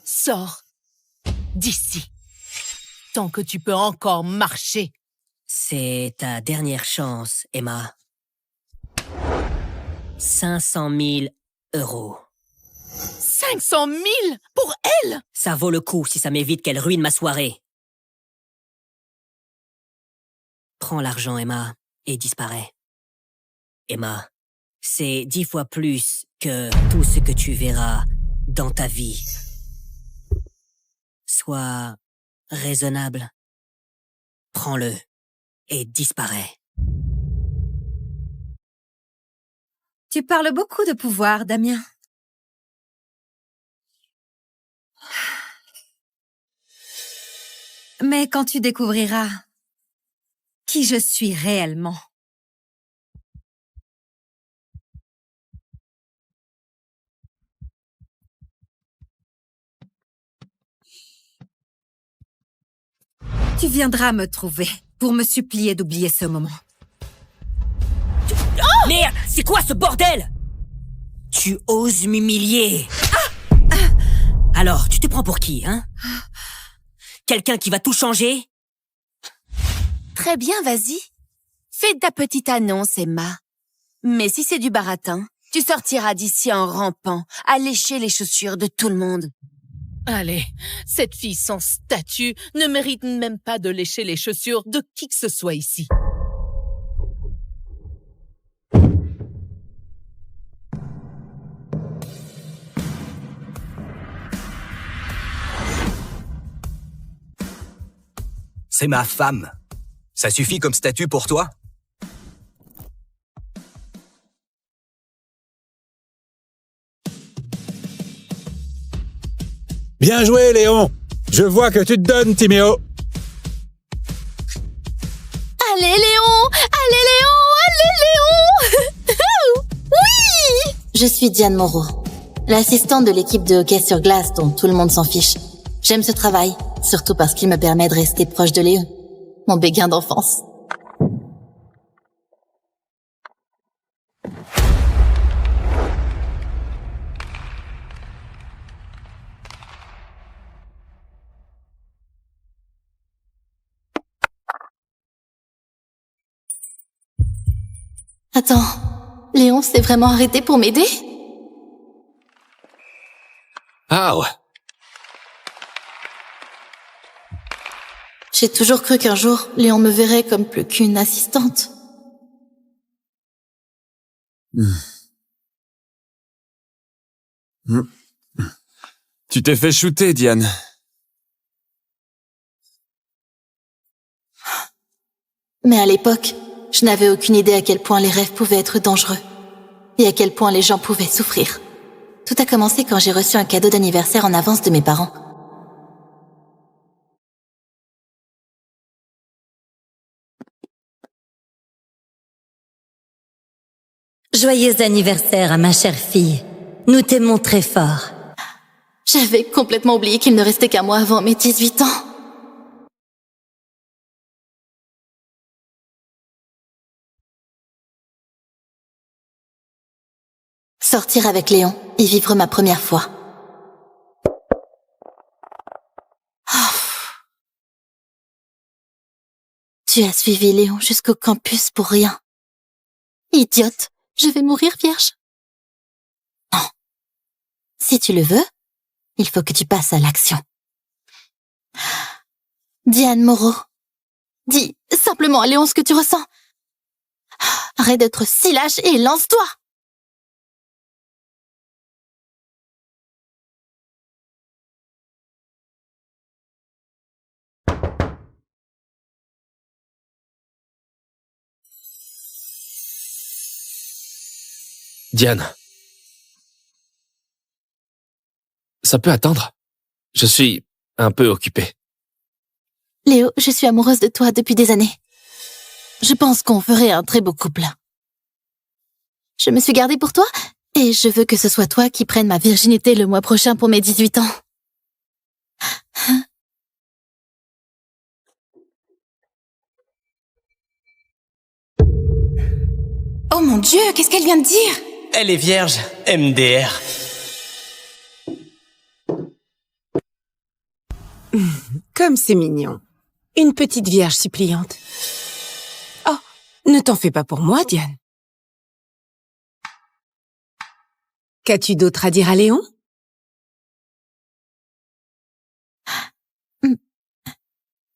Speaker 17: Sors d'ici. Tant que tu peux encore marcher.
Speaker 16: C'est ta dernière chance, Emma. 500 000 €.
Speaker 17: 500 000 pour elle?
Speaker 16: Ça vaut le coup si ça m'évite qu'elle ruine ma soirée. Prends l'argent, Emma, et disparais. Emma, c'est 10 fois plus que tout ce que tu verras dans ta vie. Sois raisonnable. Prends-le et disparais.
Speaker 12: Tu parles beaucoup de pouvoir, Damien. Mais quand tu découvriras qui je suis réellement, tu viendras me trouver pour me supplier d'oublier ce moment.
Speaker 16: Oh! Merde, c'est quoi ce bordel? Tu oses m'humilier. Alors, tu te prends pour qui, hein? Quelqu'un qui va tout changer?
Speaker 15: Très bien, vas-y. Fais ta petite annonce, Emma. Mais si c'est du baratin, tu sortiras d'ici en rampant, à lécher les chaussures de tout le monde.
Speaker 17: Allez, cette fille sans statut ne mérite même pas de lécher les chaussures de qui que ce soit ici.
Speaker 13: C'est ma femme. Ça suffit comme statut pour toi?
Speaker 18: Bien joué, Léon. Je vois que tu te donnes, Timéo.
Speaker 15: Allez, Léon! Allez, Léon! Allez, Léon! Oui!
Speaker 19: Je suis Diane Moreau, l'assistante de l'équipe de hockey sur glace dont tout le monde s'en fiche. J'aime ce travail, surtout parce qu'il me permet de rester proche de Léon, mon béguin d'enfance. Attends, Léon s'est vraiment arrêté pour m'aider?
Speaker 18: Ah ouais.
Speaker 19: J'ai toujours cru qu'un jour, Léon me verrait comme plus qu'une assistante.
Speaker 18: Tu t'es fait shooter, Diane.
Speaker 19: Mais à l'époque, je n'avais aucune idée à quel point les rêves pouvaient être dangereux et à quel point les gens pouvaient souffrir. Tout a commencé quand j'ai reçu un cadeau d'anniversaire en avance de mes parents.
Speaker 20: Joyeux anniversaire à ma chère fille. Nous t'aimons très fort.
Speaker 19: J'avais complètement oublié qu'il ne restait qu'un mois avant mes 18 ans. Sortir avec Léon et vivre ma première fois. Oh. Tu as suivi Léon jusqu'au campus pour rien. Idiote, je vais mourir vierge. Non. Si tu le veux, il faut que tu passes à l'action. Diane Moreau, dis simplement à Léon ce que tu ressens. Arrête d'être si lâche et lance-toi.
Speaker 9: Diane. Ça peut attendre. Je suis un peu occupé.
Speaker 19: Léo, je suis amoureuse de toi depuis des années. Je pense qu'on ferait un très beau couple. Je me suis gardée pour toi et je veux que ce soit toi qui prennes ma virginité le mois prochain pour mes 18 ans.
Speaker 15: Oh mon Dieu, qu'est-ce qu'elle vient de dire?
Speaker 21: Elle est vierge, MDR.
Speaker 22: Comme c'est mignon. Une petite vierge suppliante. Oh, ne t'en fais pas pour moi, Diane. Qu'as-tu d'autre à dire à Léon?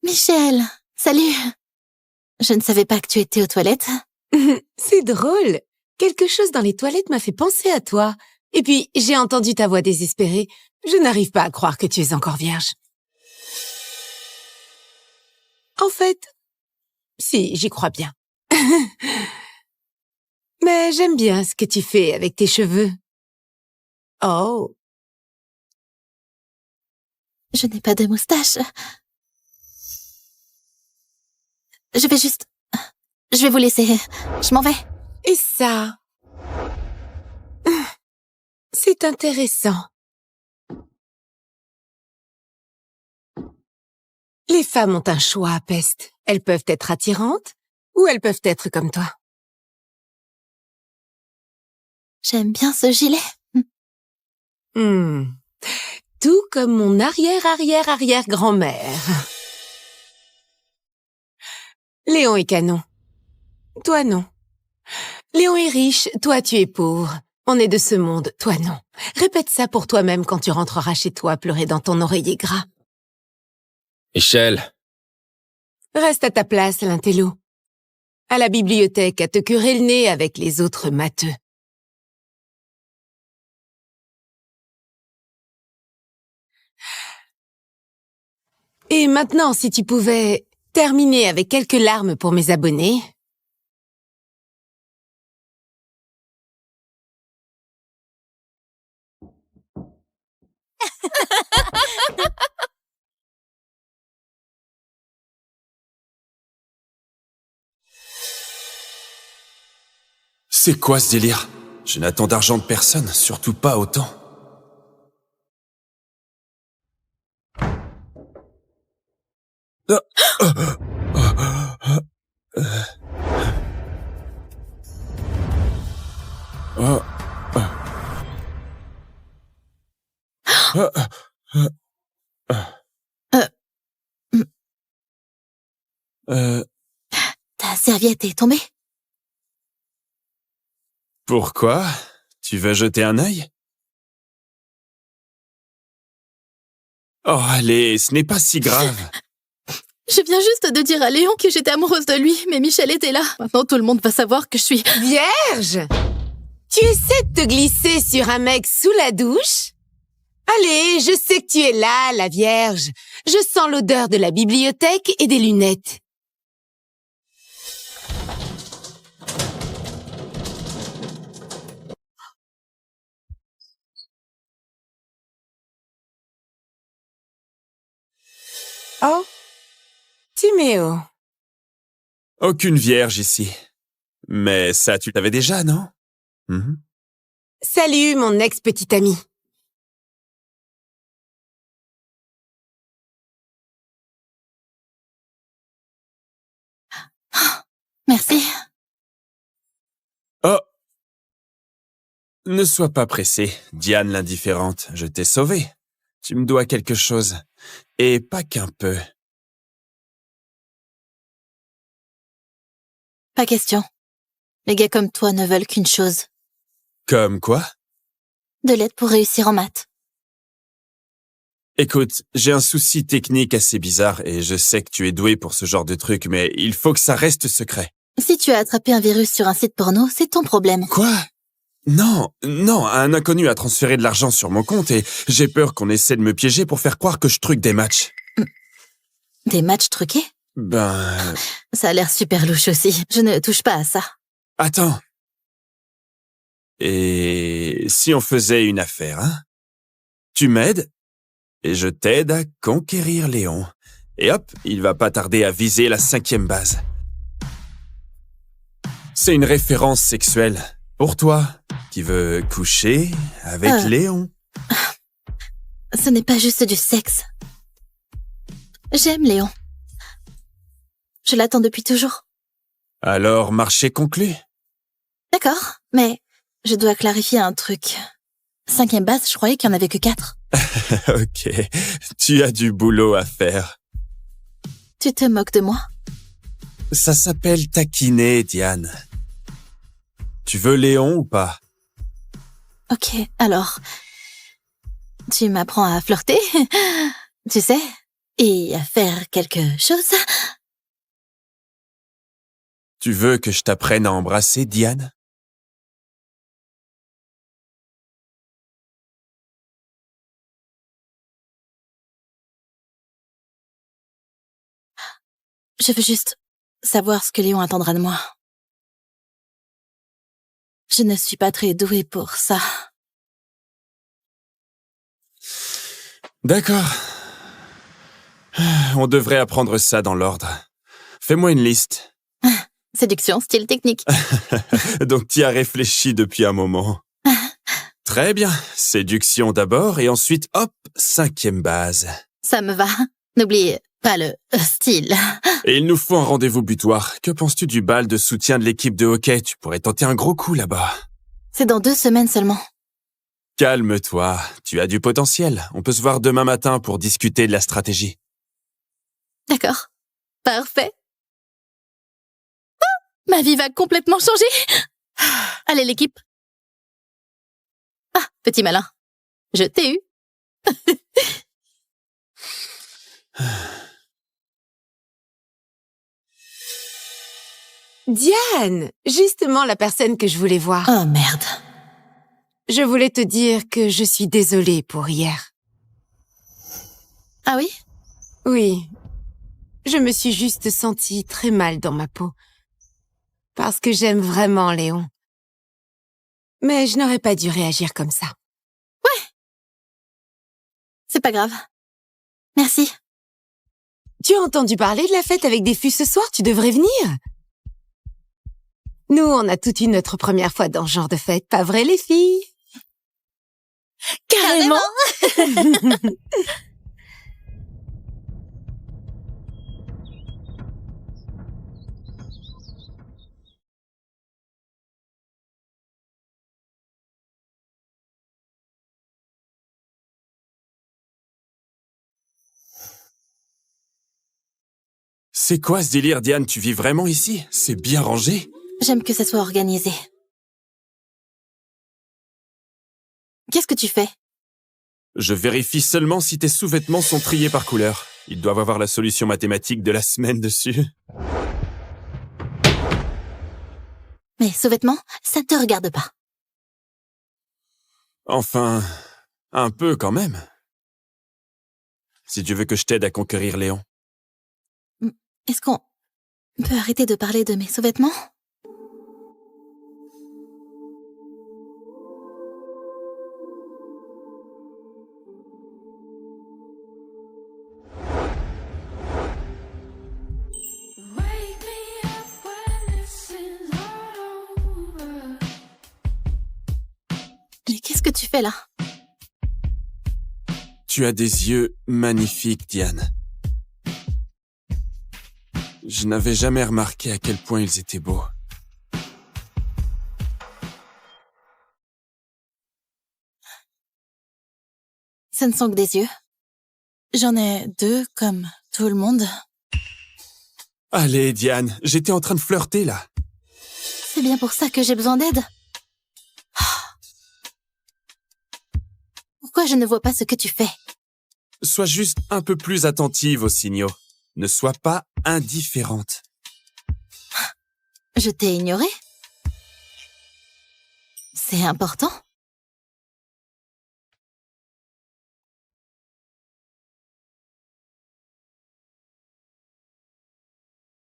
Speaker 19: Michel, salut. Je ne savais pas que tu étais aux toilettes.
Speaker 22: C'est drôle. Quelque chose dans les toilettes m'a fait penser à toi. Et puis, j'ai entendu ta voix désespérée. Je n'arrive pas à croire que tu es encore vierge. En fait, si, j'y crois bien. Mais j'aime bien ce que tu fais avec tes cheveux. Oh.
Speaker 19: Je n'ai pas de moustache. Je vais vous laisser. Je m'en vais.
Speaker 22: Et ça? C'est intéressant. Les femmes ont un choix à peste. Elles peuvent être attirantes ou elles peuvent être comme toi.
Speaker 19: J'aime bien ce gilet.
Speaker 22: Tout comme mon arrière-arrière-arrière-grand-mère. Léon est canon. Toi, non. Léon est riche, toi, tu es pauvre. On est de ce monde, toi, non. Répète ça pour toi-même quand tu rentreras chez toi pleurer dans ton oreiller gras.
Speaker 9: Michel.
Speaker 22: Reste à ta place, l'intello. À la bibliothèque, à te curer le nez avec les autres matheux. Et maintenant, si tu pouvais terminer avec quelques larmes pour mes abonnés.
Speaker 4: C'est quoi ce délire? Je n'attends d'argent de personne, surtout pas autant.
Speaker 19: Ta serviette est tombée?
Speaker 4: Pourquoi? Tu veux jeter un œil? Oh, allez, ce n'est pas si grave.
Speaker 19: Je viens juste de dire à Léon que j'étais amoureuse de lui, mais Michel était là. Maintenant, tout le monde va savoir que je suis...
Speaker 22: Vierge? Tu essaies de te glisser sur un mec sous la douche? Allez, je sais que tu es là, la Vierge. Je sens l'odeur de la bibliothèque et des lunettes. Oh, Timéo.
Speaker 4: Aucune vierge ici. Mais ça, tu l'avais déjà, non?
Speaker 22: Salut, mon ex-petite amie.
Speaker 19: Merci.
Speaker 4: Oh! Ne sois pas pressée, Diane l'indifférente. Je t'ai sauvée. Tu me dois quelque chose. Et pas qu'un peu.
Speaker 19: Pas question. Les gars comme toi ne veulent qu'une chose.
Speaker 4: Comme quoi?
Speaker 19: De l'aide pour réussir en maths.
Speaker 4: Écoute, j'ai un souci technique assez bizarre et je sais que tu es doué pour ce genre de truc, mais il faut que ça reste secret.
Speaker 19: Si tu as attrapé un virus sur un site porno, c'est ton problème.
Speaker 4: Quoi? Non, un inconnu a transféré de l'argent sur mon compte et j'ai peur qu'on essaie de me piéger pour faire croire que je truque des matchs.
Speaker 19: Des matchs truqués?
Speaker 4: Ben...
Speaker 19: Ça a l'air super louche aussi. Je ne touche pas à ça.
Speaker 4: Attends. Et si on faisait une affaire, hein? Tu m'aides et je t'aide à conquérir Léon. Et hop, il va pas tarder à viser la 5e base. C'est une référence sexuelle. Pour toi, qui veux coucher avec Léon.
Speaker 19: Ce n'est pas juste du sexe. J'aime Léon. Je l'attends depuis toujours.
Speaker 4: Alors, marché conclu.
Speaker 19: D'accord, mais je dois clarifier un truc. 5e base, je croyais qu'il n'y en avait que 4.
Speaker 4: Ok, tu as du boulot à faire.
Speaker 19: Tu te moques de moi?
Speaker 4: Ça s'appelle taquiner, Diane. Tu veux Léon ou pas?
Speaker 19: Ok, alors... Tu m'apprends à flirter, tu sais, et à faire quelque chose.
Speaker 4: Tu veux que je t'apprenne à embrasser, Diane?
Speaker 19: Je veux juste savoir ce que Léon attendra de moi. Je ne suis pas très douée pour ça.
Speaker 4: D'accord. On devrait apprendre ça dans l'ordre. Fais-moi une liste.
Speaker 19: Séduction, style technique.
Speaker 4: Donc t'y as réfléchi depuis un moment. Très bien. Séduction d'abord et ensuite, hop, 5e base.
Speaker 19: Ça me va. N'oublie pas le style.
Speaker 4: Et il nous faut un rendez-vous butoir. Que penses-tu du bal de soutien de l'équipe de hockey? Tu pourrais tenter un gros coup là-bas.
Speaker 19: C'est dans 2 semaines seulement.
Speaker 4: Calme-toi. Tu as du potentiel. On peut se voir demain matin pour discuter de la stratégie.
Speaker 19: D'accord. Parfait. Oh, ma vie va complètement changer. Allez, l'équipe. Ah, petit malin. Je t'ai eu.
Speaker 22: Diane, justement la personne que je voulais voir.
Speaker 19: Oh merde.
Speaker 22: Je voulais te dire que je suis désolée pour hier.
Speaker 19: Ah oui?
Speaker 22: Oui. Je me suis juste sentie très mal dans ma peau. Parce que j'aime vraiment Léon. Mais je n'aurais pas dû réagir comme ça.
Speaker 19: Ouais. C'est pas grave. Merci.
Speaker 22: Tu as entendu parler de la fête avec des fûts ce soir? Tu devrais venir. Nous, on a toutes eu notre première fois dans ce genre de fête, pas vrai les filles?
Speaker 19: Carrément.
Speaker 4: C'est quoi ce délire, Diane? Tu vis vraiment ici? C'est bien rangé?
Speaker 19: J'aime que ça soit organisé. Qu'est-ce que tu fais?
Speaker 4: Je vérifie seulement si tes sous-vêtements sont triés par couleur. Ils doivent avoir la solution mathématique de la semaine dessus.
Speaker 19: Mes sous-vêtements, ça ne te regarde pas.
Speaker 4: Enfin, un peu quand même. Si tu veux que je t'aide à conquérir Léon.
Speaker 19: Est-ce qu'on peut arrêter de parler de mes sous-vêtements? fais là?
Speaker 5: Tu as des yeux magnifiques, Diane. Je n'avais jamais remarqué à quel point ils étaient beaux.
Speaker 19: Ce ne sont que des yeux. J'en ai 2 comme tout le monde.
Speaker 5: Allez, Diane, j'étais en train de flirter, là.
Speaker 19: C'est bien pour ça que j'ai besoin d'aide. Pourquoi je ne vois pas ce que tu fais?
Speaker 5: Sois juste un peu plus attentive aux signaux. Ne sois pas indifférente.
Speaker 19: Je t'ai ignoré? C'est important?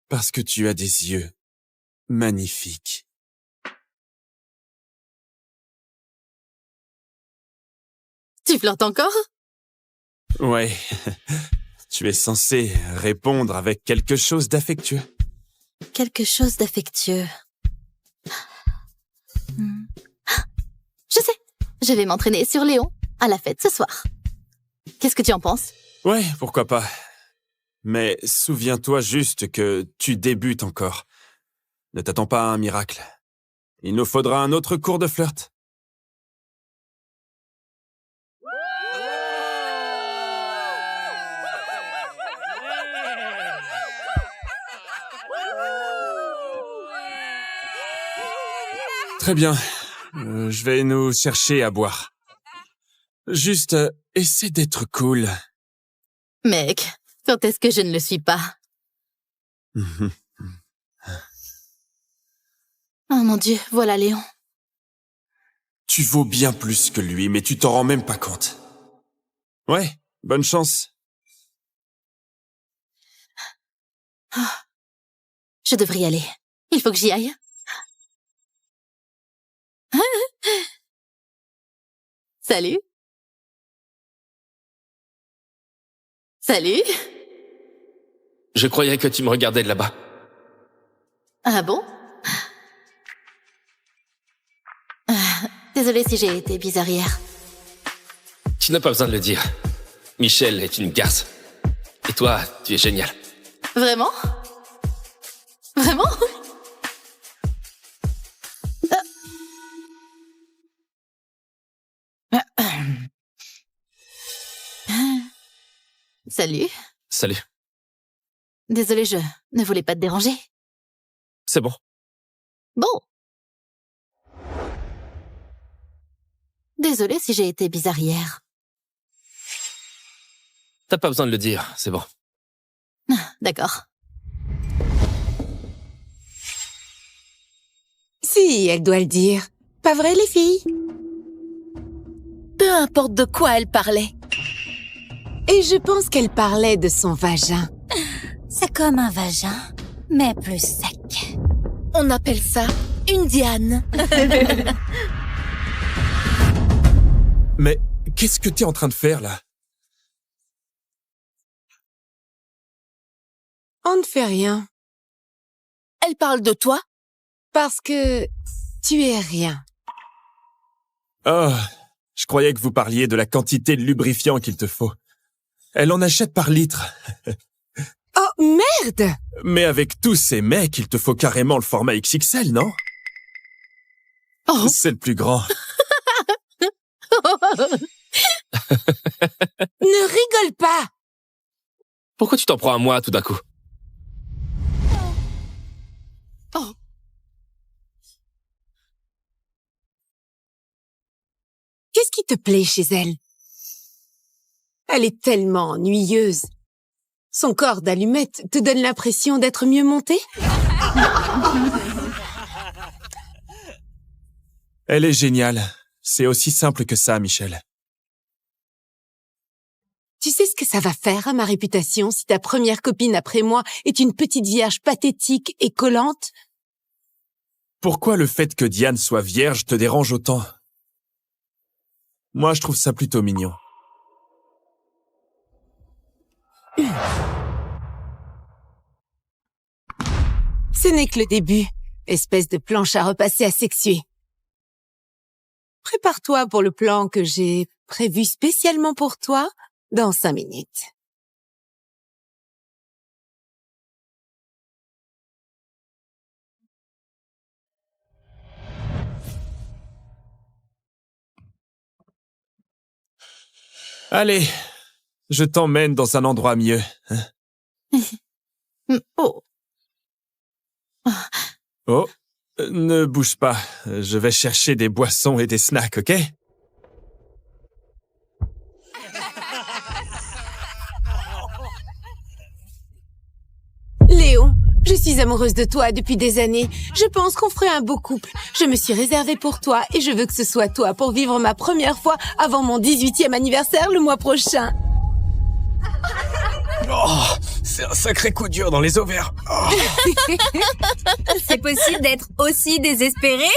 Speaker 5: Parce que tu as des yeux magnifiques.
Speaker 19: Tu flirtes encore?
Speaker 5: Ouais, tu es censé répondre avec quelque chose d'affectueux.
Speaker 19: Quelque chose d'affectueux. Je sais, je vais m'entraîner sur Léon à la fête ce soir. Qu'est-ce que tu en penses?
Speaker 5: Ouais, pourquoi pas. Mais souviens-toi juste que tu débutes encore. Ne t'attends pas à un miracle. Il nous faudra un autre cours de flirt. Très bien. Je vais nous chercher à boire. Juste, essaie d'être cool.
Speaker 19: Mec, quand est-ce que je ne le suis pas? Oh mon Dieu, voilà Léon.
Speaker 5: Tu vaux bien plus que lui, mais tu t'en rends même pas compte. Ouais, bonne chance.
Speaker 19: Oh, je devrais y aller. Il faut que j'y aille. Salut. Salut.
Speaker 9: Je croyais que tu me regardais de là-bas.
Speaker 19: Ah bon? Désolée si j'ai été bizarre hier.
Speaker 9: Tu n'as pas besoin de le dire. Michel est une garce. Et toi, tu es génial.
Speaker 19: Vraiment? Vraiment? Salut.
Speaker 9: Salut.
Speaker 19: Désolée, je ne voulais pas te déranger.
Speaker 9: C'est bon.
Speaker 19: Bon. Désolée si j'ai été bizarre hier.
Speaker 9: T'as pas besoin de le dire, c'est bon.
Speaker 19: D'accord.
Speaker 22: Si, elle doit le dire. Pas vrai, les filles?
Speaker 17: Peu importe de quoi elle parlait.
Speaker 22: Et je pense qu'elle parlait de son vagin.
Speaker 20: C'est comme un vagin, mais plus sec.
Speaker 17: On appelle ça une Diane.
Speaker 5: Mais qu'est-ce que t'es en train de faire, là?
Speaker 22: On ne fait rien.
Speaker 17: Elle parle de toi?
Speaker 22: Parce que tu es rien.
Speaker 5: Oh, je croyais que vous parliez de la quantité de lubrifiant qu'il te faut. Elle en achète par litre.
Speaker 22: Oh, merde!
Speaker 5: Mais avec tous ces mecs, il te faut carrément le format XXL, non?
Speaker 22: Oh.
Speaker 5: C'est le plus grand.
Speaker 22: Ne rigole pas!
Speaker 9: Pourquoi tu t'en prends à moi tout d'un coup?
Speaker 22: Oh. Qu'est-ce qui te plaît chez elle? Elle est tellement ennuyeuse. Son corps d'allumette te donne l'impression d'être mieux monté?
Speaker 5: Elle est géniale. C'est aussi simple que ça, Michel.
Speaker 22: Tu sais ce que ça va faire à ma réputation si ta première copine après moi est une petite vierge pathétique et collante?
Speaker 5: Pourquoi le fait que Diane soit vierge te dérange autant? Moi, je trouve ça plutôt mignon.
Speaker 22: Ce n'est que le début, espèce de planche à repasser asexuée. Prépare-toi pour le plan que j'ai prévu spécialement pour toi dans 5 minutes.
Speaker 5: Allez, je t'emmène dans un endroit mieux.
Speaker 19: Oh.
Speaker 5: Oh, ne bouge pas. Je vais chercher des boissons et des snacks, ok?
Speaker 22: Léon, je suis amoureuse de toi depuis des années. Je pense qu'on ferait un beau couple. Je me suis réservée pour toi et je veux que ce soit toi pour vivre ma première fois avant mon 18e anniversaire le mois prochain.
Speaker 4: Oh, c'est un sacré coup dur dans les ovaires. Oh.
Speaker 2: C'est possible d'être aussi désespéré?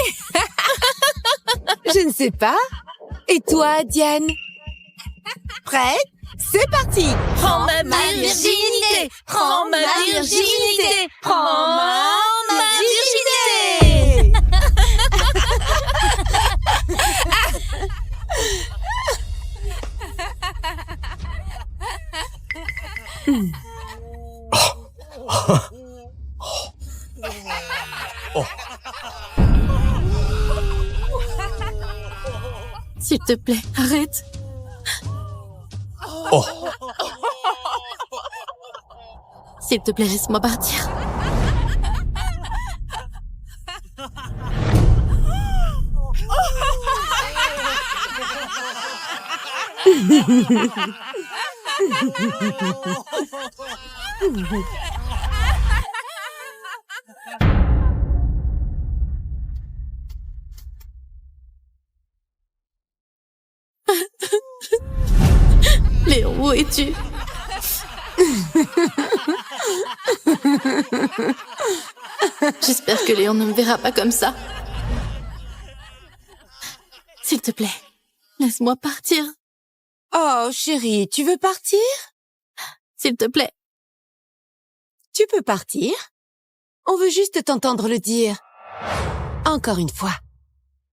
Speaker 22: Je ne sais pas. Et toi, Diane? Prête? C'est parti!
Speaker 17: Prends ma virginité! Prends ma virginité! Prends ma virginité!
Speaker 19: S'il te plaît, arrête.
Speaker 4: Oh.
Speaker 19: S'il te plaît, laisse-moi partir. Léon, où es-tu? J'espère que Léon ne me verra pas comme ça. S'il te plaît, laisse-moi partir.
Speaker 22: Oh, chérie, tu veux partir?
Speaker 19: S'il te plaît.
Speaker 22: Tu peux partir. On veut juste t'entendre le dire. Encore une fois.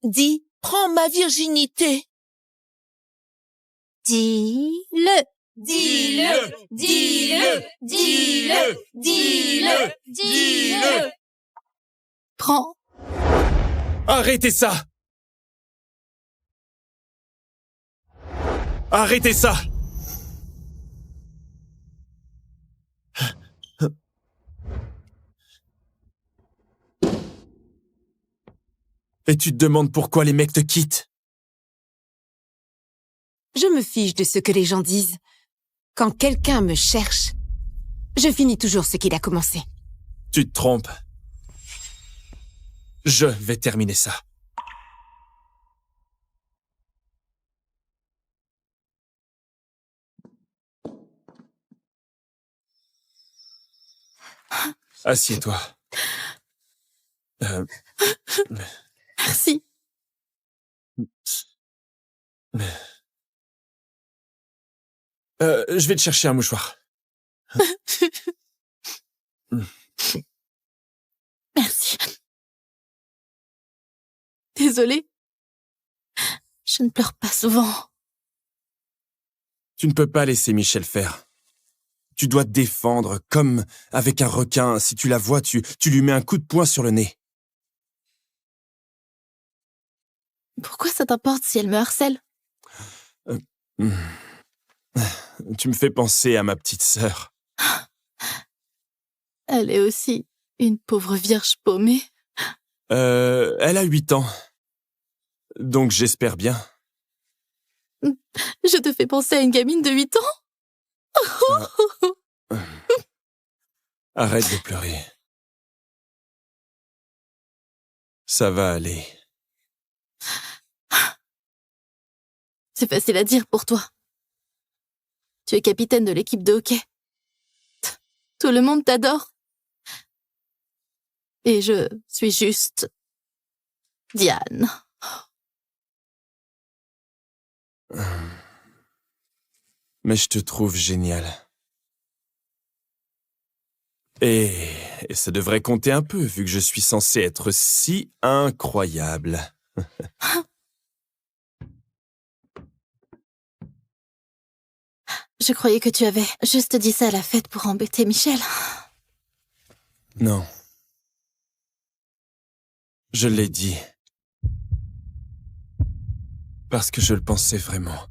Speaker 17: Dis, prends ma virginité.
Speaker 2: Dis-le.
Speaker 17: Dis-le, dis-le, dis-le, dis-le, dis-le.
Speaker 19: Prends.
Speaker 5: Arrêtez ça! Arrêtez ça! Et tu te demandes pourquoi les mecs te quittent?
Speaker 22: Je me fiche de ce que les gens disent. Quand quelqu'un me cherche, je finis toujours ce qu'il a commencé.
Speaker 5: Tu te trompes. Je vais terminer ça. Assieds-toi.
Speaker 19: Merci.
Speaker 5: Je vais te chercher un mouchoir.
Speaker 19: Merci. Désolée. Je ne pleure pas souvent.
Speaker 5: Tu ne peux pas laisser Michel faire. Tu dois te défendre, comme avec un requin. Si tu la vois, tu lui mets un coup de poing sur le nez.
Speaker 19: Pourquoi ça t'importe si elle me harcèle?
Speaker 5: Tu me fais penser à ma petite sœur.
Speaker 19: Elle est aussi une pauvre vierge paumée.
Speaker 5: Elle a 8 ans. Donc j'espère bien.
Speaker 19: Je te fais penser à une gamine de 8 ans?
Speaker 5: Arrête de pleurer. Ça va aller.
Speaker 19: C'est facile à dire pour toi. Tu es capitaine de l'équipe de hockey. Tout le monde t'adore. Et je suis juste Diane.
Speaker 5: Mais je te trouve génial. Et ça devrait compter un peu, vu que je suis censé être si incroyable.
Speaker 19: Je croyais que tu avais juste dit ça à la fête pour embêter Michel.
Speaker 5: Non. Je l'ai dit. Parce que je le pensais vraiment.